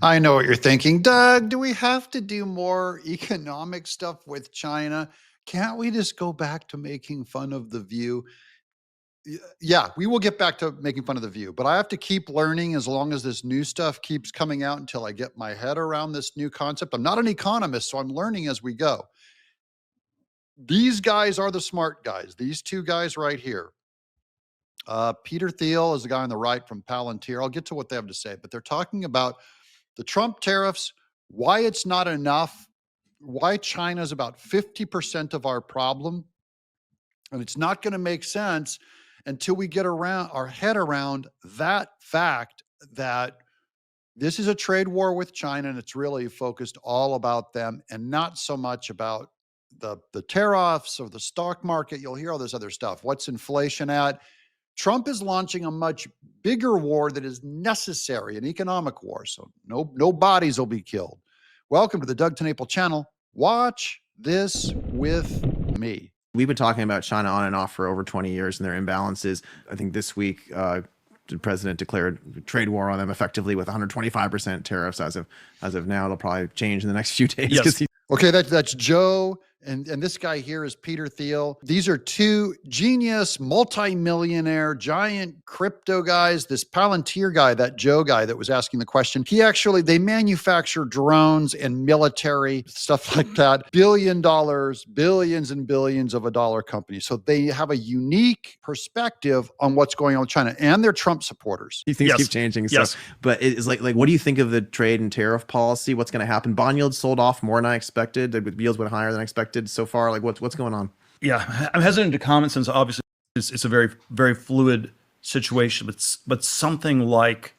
I know what you're thinking. Doug, do we have to do more economic stuff with China? Can't we just go back to making fun of the view? Yeah, we will get back to making fun of the view, but I have to keep learning as long as this new stuff keeps coming out until I get my head around this new concept. I'm not an economist, so I'm learning as we go. These guys are the smart guys. These two guys right here. Peter Thiel is the guy on the right from Palantir. I'll get to what they have to say, but they're talking about the Trump tariffs, why it's not enough, why China is about 50% of our problem. And it's not going to make sense until we get around our head around that fact that this is a trade war with China and it's really focused all about them and not so much about the tariffs or the stock market. You'll hear all this other stuff. What's inflation at? Trump is launching a much bigger war that is necessary, an economic war. So no bodies will be killed. Welcome to the Doug TenNapel channel. Watch this with me. We've been talking about China on and off for over 20 years and their imbalances. I think this week, the president declared trade war on them effectively with 125% tariffs as of now. It'll probably change in the next few days. Yes. Okay, that's Joe. And this guy here is Peter Thiel. These are two genius, multi-millionaire, giant crypto guys. This Palantir guy, that Joe guy that was asking the question, they manufacture drones and military stuff like that. $1 billion, billions and billions of a dollar company. So they have a unique perspective on what's going on with China, and they're Trump supporters. These things keep changing. Yes. So, but it's like, what do you think of the trade and tariff policy? What's going to happen? Bond yields sold off more than I expected. The yields went higher than I expected so far. Like what's going on? Yeah, I'm hesitant to comment since obviously it's a very, very fluid situation, but something like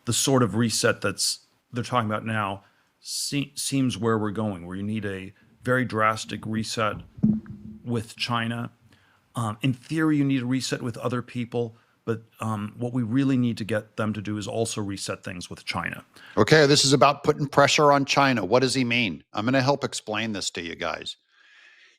the sort of reset they're talking about now seems where we're going, where you need a very drastic reset with China. In theory, you need a reset with other people, but what we really need to get them to do is also reset things with China. Okay, this is about putting pressure on China. What does he mean? I'm going to help explain this to you guys.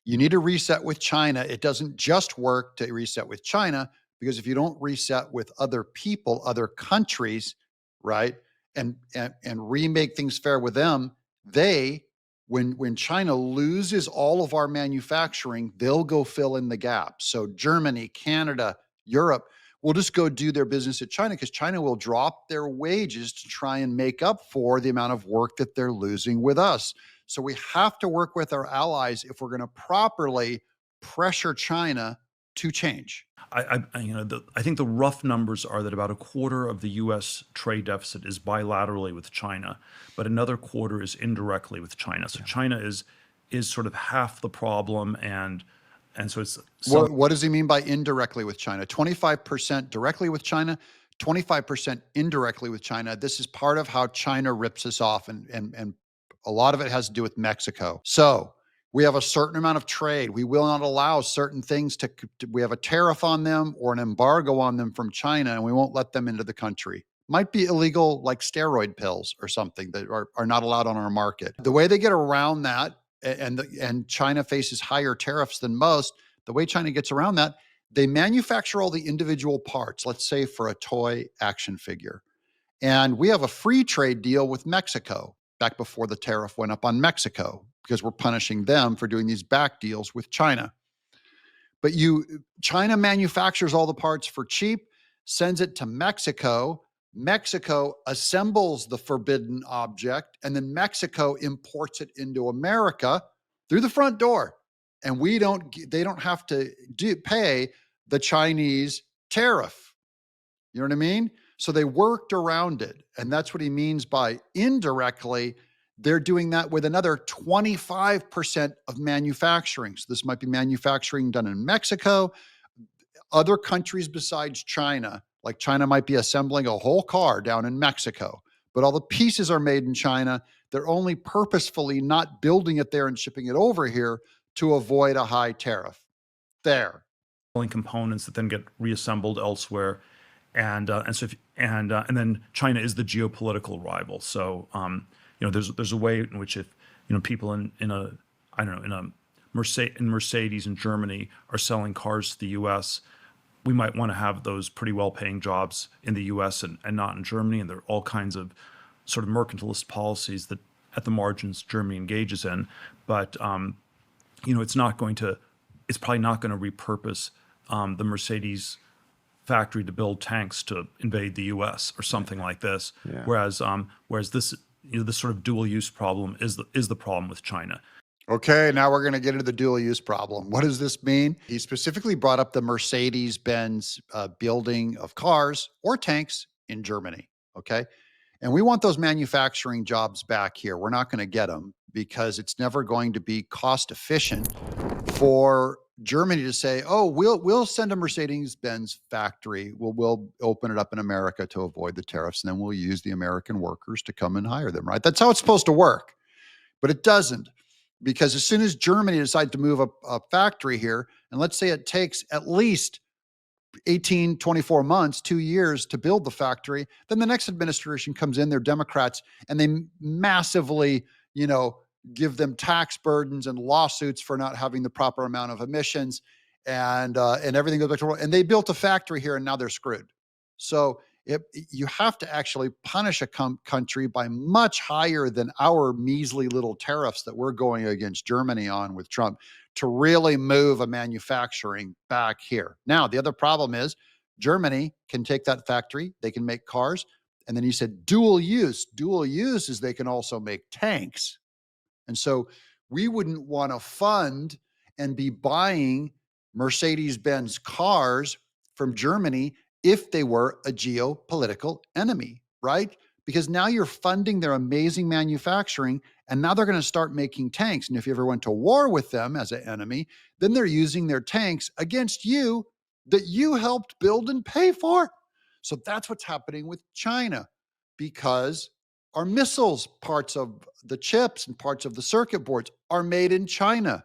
You need to reset with China. It doesn't just work to reset with China, because if you don't reset with other people, other countries, right, and remake things fair with them, when China loses all of our manufacturing, they'll go fill in the gaps. So Germany, Canada, Europe will just go do their business at China, because China will drop their wages to try and make up for the amount of work that they're losing with us. So we have to work with our allies if we're going to properly pressure China to change. I think the rough numbers are that about a quarter of the U.S. trade deficit is bilaterally with China, but another quarter is indirectly with China. So China is sort of half the problem, and so it's. What does he mean by indirectly with China? 25% directly with China, 25% indirectly with China. This is part of how China rips us off, and a lot of it has to do with Mexico. So we have a certain amount of trade. We will not allow certain things we have a tariff on them or an embargo on them from China, and we won't let them into the country. Might be illegal, like steroid pills or something that are not allowed on our market. The way they get around that, and China faces higher tariffs than most, the way China gets around that, they manufacture all the individual parts, let's say for a toy action figure. And we have a free trade deal with Mexico back before the tariff went up on Mexico, because we're punishing them for doing these back deals with China. But China manufactures all the parts for cheap, sends it to Mexico. Mexico assembles the forbidden object, and then Mexico imports it into America through the front door. And they don't have to pay the Chinese tariff. You know what I mean? So they worked around it. And that's what he means by indirectly. They're doing that with another 25% of manufacturing. So this might be manufacturing done in Mexico, other countries besides China. Like China might be assembling a whole car down in Mexico, but all the pieces are made in China. They're only purposefully not building it there and shipping it over here to avoid a high tariff. There. Components that then get reassembled elsewhere. And then China is the geopolitical rival. So there's a way in which if people in Mercedes in Germany are selling cars to the U.S., we might want to have those pretty well-paying jobs in the U.S. and not in Germany. And there are all kinds of sort of mercantilist policies that at the margins Germany engages in. But it's probably not going to repurpose the Mercedes factory to build tanks to invade the U.S. or something like this. Yeah. Whereas this this sort of dual use problem is the problem with China. Okay, now we're going to get into the dual use problem. What does this mean? He specifically brought up the Mercedes-Benz building of cars or tanks in Germany. Okay. And we want those manufacturing jobs back here. We're not going to get them because it's never going to be cost efficient for Germany to say, "Oh, we'll send a Mercedes-Benz factory. We'll open it up in America to avoid the tariffs, and then we'll use the American workers to come and hire them." Right? That's how it's supposed to work, but it doesn't, because as soon as Germany decides to move a factory here, and let's say it takes at least 18, 24 months, 2 years to build the factory, then the next administration comes in, they're Democrats, and they massively, give them tax burdens and lawsuits for not having the proper amount of emissions, and everything goes back to normal. And they built a factory here, and now they're screwed. So you have to actually punish a country by much higher than our measly little tariffs that we're going against Germany on with Trump to really move a manufacturing back here. Now, the other problem is Germany can take that factory, they can make cars. And then he said dual use. Dual use is they can also make tanks. And so we wouldn't want to fund and be buying Mercedes-Benz cars from Germany if they were a geopolitical enemy, right? Because now you're funding their amazing manufacturing, and now they're going to start making tanks. And if you ever went to war with them as an enemy, then they're using their tanks against you that you helped build and pay for. So that's what's happening with China, because our missiles, parts of the chips and parts of the circuit boards are made in China.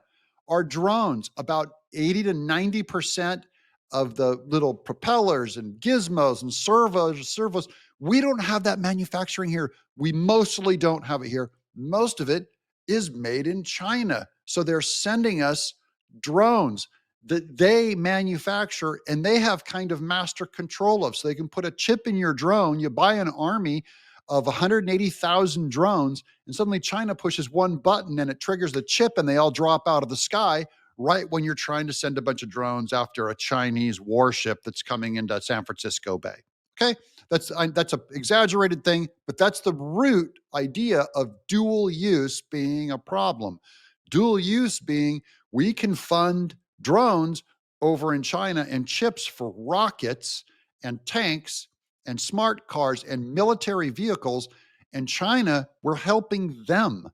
Our drones, about 80 to 90% of the little propellers and gizmos and servos, we don't have that manufacturing here. We mostly don't have it here. Most of it is made in China. So they're sending us drones that they manufacture and they have kind of master control of. So they can put a chip in your drone. You buy an army of 180,000 drones, and suddenly China pushes one button and it triggers the chip and they all drop out of the sky right when you're trying to send a bunch of drones after a Chinese warship that's coming into San Francisco Bay. Okay, that's an exaggerated thing, but that's the root idea of dual use being a problem. Dual use being we can fund drones over in China and chips for rockets and tanks and smart cars and military vehicles. And China, we're helping them.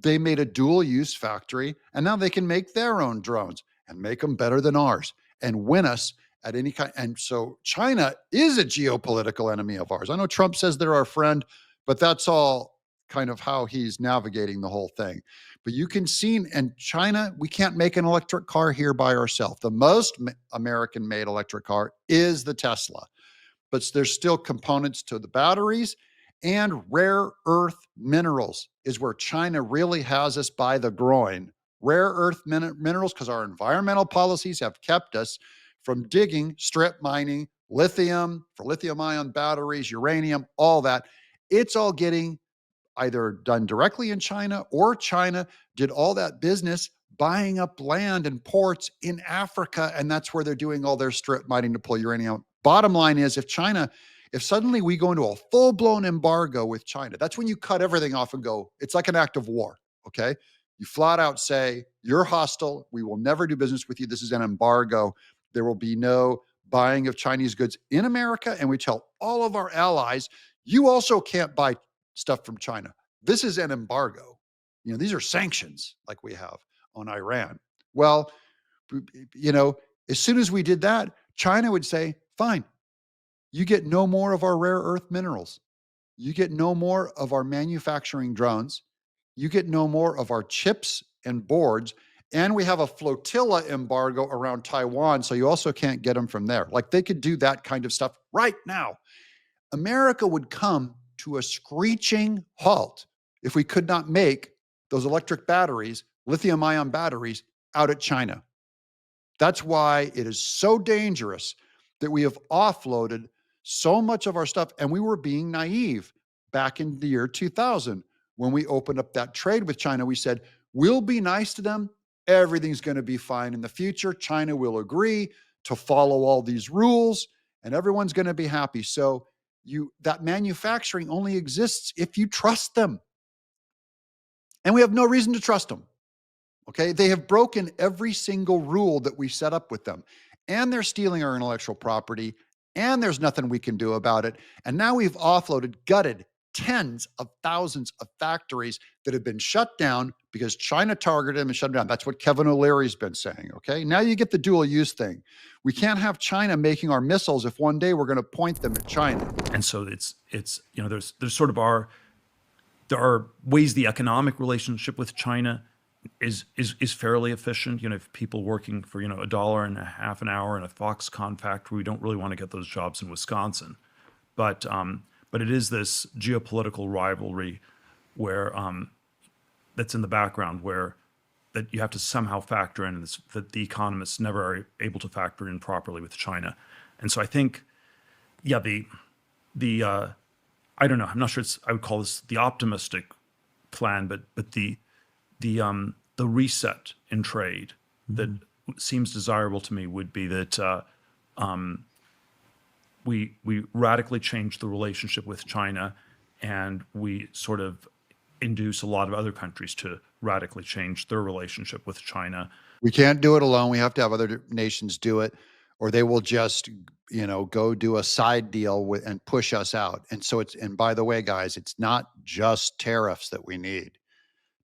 They made a dual use factory, and now they can make their own drones and make them better than ours and win us at any kind. And so China is a geopolitical enemy of ours. I know Trump says they're our friend, but that's all kind of how he's navigating the whole thing. But you can see, and China, we can't make an electric car here by ourselves. The most American made electric car is the Tesla, but there's still components to the batteries, and rare earth minerals is where China really has us by the groin. Rare earth minerals, because our environmental policies have kept us from digging, strip mining, lithium for lithium ion batteries, uranium, all that. It's all getting either done directly in China, or China did all that business buying up land and ports in Africa. And that's where they're doing all their strip mining to pull uranium. Bottom line is, if suddenly we go into a full-blown embargo with China, that's when you cut everything off and go, it's like an act of war, okay? You flat out say, you're hostile. We will never do business with you. This is an embargo. There will be no buying of Chinese goods in America. And we tell all of our allies, you also can't buy stuff from China. This is an embargo. These are sanctions like we have on Iran. Well, as soon as we did that, China would say, fine, you get no more of our rare earth minerals. You get no more of our manufacturing drones. You get no more of our chips and boards. And we have a flotilla embargo around Taiwan, so you also can't get them from there. Like, they could do that kind of stuff right now. America would come to a screeching halt if we could not make those electric batteries, lithium ion batteries, out at China. That's why it is so dangerous that we have offloaded so much of our stuff, and we were being naive. back in the year 2000 when we opened up that trade with China. We said, we'll be nice to them. Everything's going to be fine in the future. China will agree to follow all these rules and everyone's going to be happy. So that manufacturing only exists if you trust them. And we have no reason to trust them. Okay. They have broken every single rule that we set up with them. And they're stealing our intellectual property. And there's nothing we can do about it. And now we've offloaded, gutted tens of thousands of factories that have been shut down because China targeted them and shut them down. That's what Kevin O'Leary's been saying. Okay. Now you get the dual use thing. We can't have China making our missiles if one day we're going to point them at China. And so it's there's sort of there are ways the economic relationship with China is fairly efficient. If people working for $1.50 an hour in a Foxconn factory, we don't really want to get those jobs in Wisconsin. But it is this geopolitical rivalry where that's in the background, where that you have to somehow factor in this, that the economists never are able to factor in properly with China. And so I think, yeah, the I don't know, I'm not sure I would call this the optimistic plan, but the reset in trade that seems desirable to me would be that we radically change the relationship with China, and we sort of induce a lot of other countries to radically change their relationship with China. We can't do it alone. We have to have other nations do it, or they will just, go do a side deal and push us out. And so and by the way, guys, it's not just tariffs that we need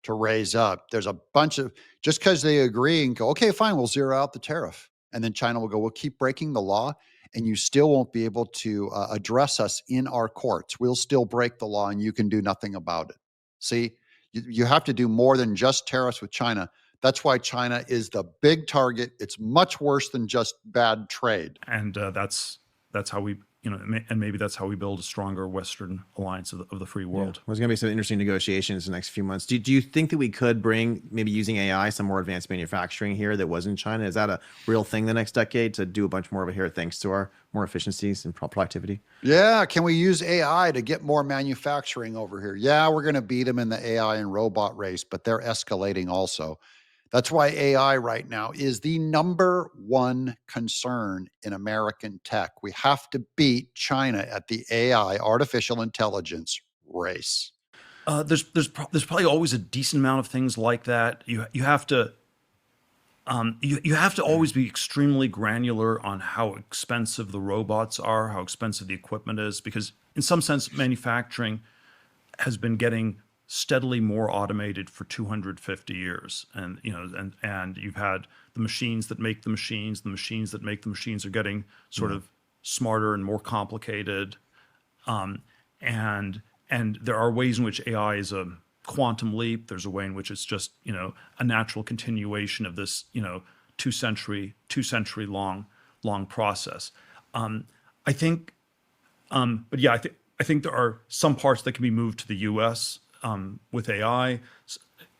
to raise up. There's a bunch of, just because they agree and go, okay, fine, we'll zero out the tariff. And then China will go, we'll keep breaking the law and you still won't be able to address us in our courts. We'll still break the law and you can do nothing about it. See, you have to do more than just tariffs with China. That's why China is the big target. It's much worse than just bad trade. And that's how we, and maybe that's how we build a stronger Western alliance of the free world. Yeah. There's going to be some interesting negotiations in the next few months. Do you think that we could bring, maybe using AI, some more advanced manufacturing here that was in China? Is that a real thing the next decade, to do a bunch more of it here thanks to our more efficiencies and productivity? Yeah. Can we use AI to get more manufacturing over here? Yeah, we're going to beat them in the AI and robot race, but they're escalating also. That's why AI right now is the number one concern in American tech. We have to beat China at the AI, artificial intelligence race. There's probably always a decent amount of things like that. You have to you have to always be extremely granular on how expensive the robots are, how expensive the equipment is, because in some sense manufacturing has been getting steadily more automated for 250 years. And, and you've had the machines that make the machines that make the machines are getting sort of smarter and more complicated. And there are ways in which AI is a quantum leap. There's a way in which it's just, a natural continuation of this, 2 century long process. I think, but yeah, I think there are some parts that can be moved to the U.S. With AI,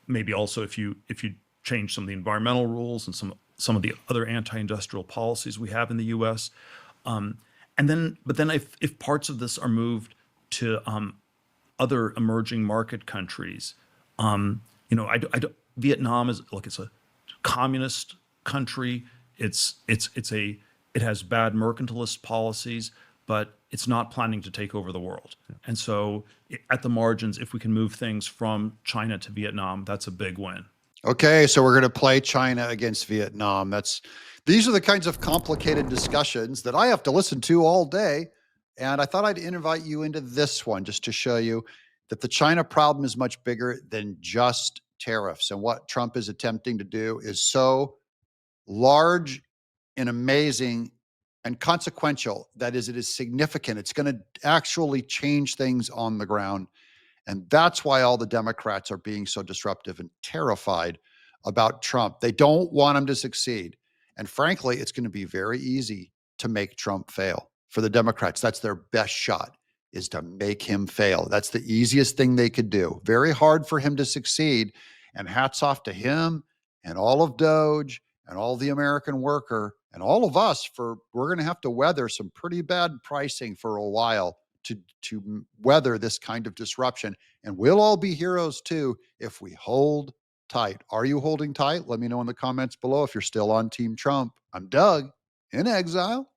maybe also if you change some of the environmental rules and some of the other anti-industrial policies we have in the U.S. But then if parts of this are moved to other emerging market countries, Vietnam is, look, it's a communist country. It has bad mercantilist policies, but it's not planning to take over the world. And so at the margins, if we can move things from China to Vietnam, that's a big win. Okay, so we're going to play China against Vietnam. These are the kinds of complicated discussions that I have to listen to all day. And I thought I'd invite you into this one just to show you that the China problem is much bigger than just tariffs. And what Trump is attempting to do is so large and amazing and consequential. That is, it is significant. It's going to actually change things on the ground. And that's why all the Democrats are being so disruptive and terrified about Trump. They don't want him to succeed. And frankly, it's going to be very easy to make Trump fail. For the Democrats, that's their best shot, is to make him fail. That's the easiest thing they could do. Very hard for him to succeed. And hats off to him and all of Doge and all the American worker and all of us we're going to have to weather some pretty bad pricing for a while to weather this kind of disruption. And we'll all be heroes too if we hold tight. Are you holding tight? Let me know in the comments below if you're still on Team Trump. I'm Doug in exile.